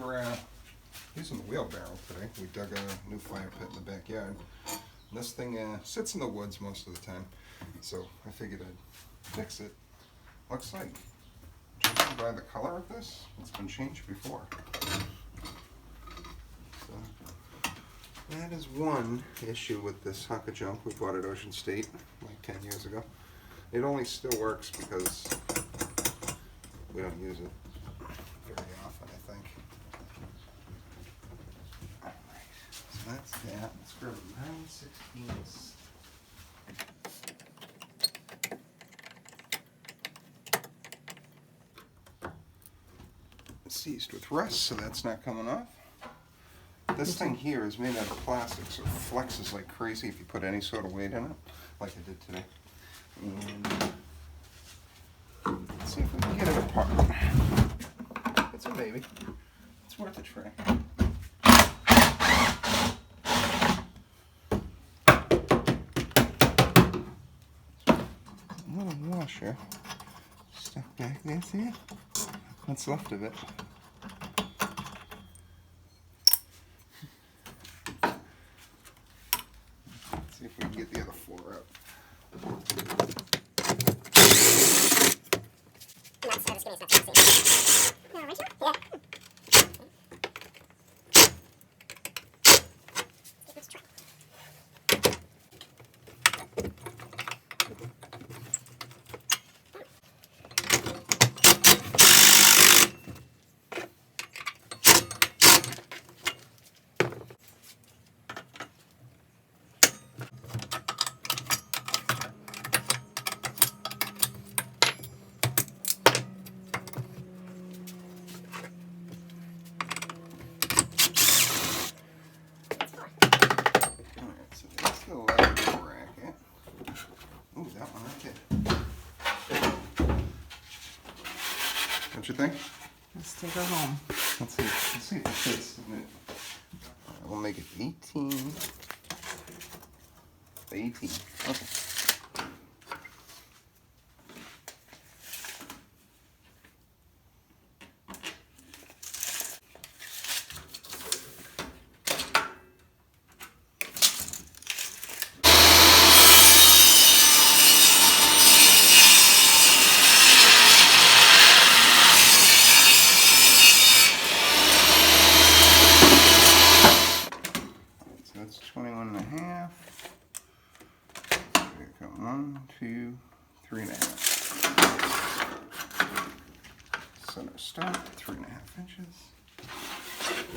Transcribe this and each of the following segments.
were using the wheelbarrow today. We dug a new fire pit in the backyard. And this thing sits in the woods most of the time, so I figured I'd fix it. Looks like, judging by the color of this, it's been changed before. So that is one issue with this hunk of junk we bought at Ocean State like 10 years ago. It only still works because we don't use it very often, I think. Alright, so that's that. Let's grab a 9/16. It's seized with rust, so that's not coming off. This thing here is made out of plastic, so it flexes like crazy if you put any sort of weight in it, like I did today. And let's see if we can get it apart. It's a baby. It's worth a try. A little washer stuck back there, see? What's left of it. Let's see if we can get the other floor up. What you think? Let's take her home. Let's see if it fits. We'll make it 18. 18. Okay. That's 21.5. There you go. 1, 2, 3.5. Center start, 3.5 inches.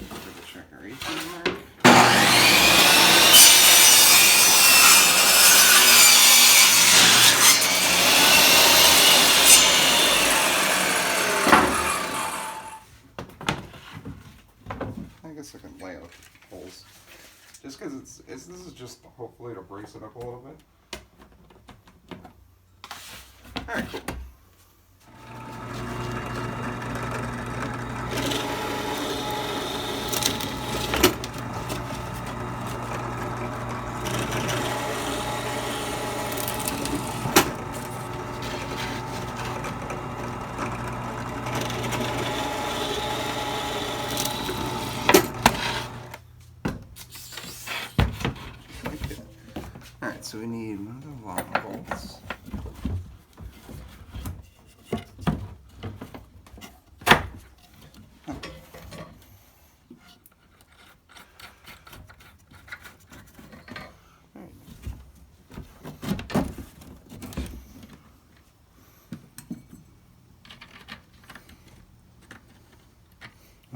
Double check our 18 mark. I guess I can lay out holes. Just because this is just hopefully to brace it up a little bit. Alright, cool. Alright, so we need one of the long bolts.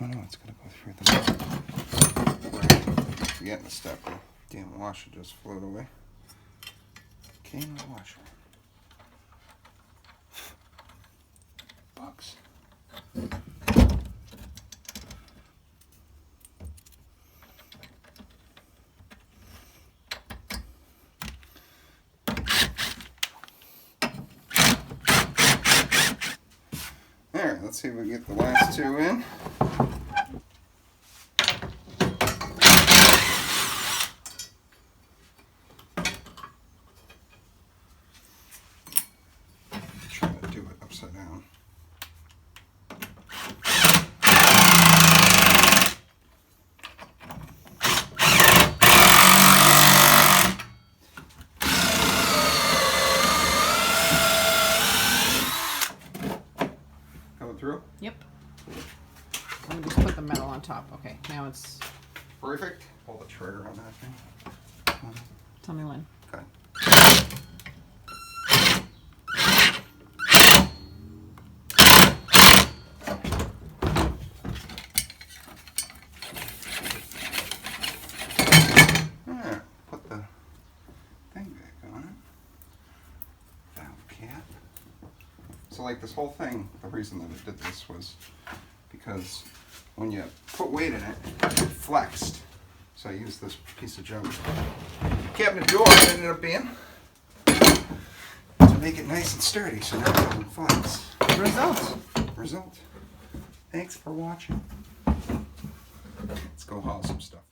Oh no, it's going to go through the right. Forgetting the step. The damn washer just float away. Okay, no washer. Bugs. Alright, let's see if we can get the last two in. Try to do it upside down. top. Okay, now it's. Perfect. Pull the trigger on that thing. Tell me when. Okay. Yeah, put the thing back on it. Valve cap. So like this whole thing, the reason that I did this was because when you put weight in it, it flexed. So I used this piece of junk cabinet door it ended up being to make it nice and sturdy so now it doesn't flex. Result. Thanks for watching. Let's go haul some stuff.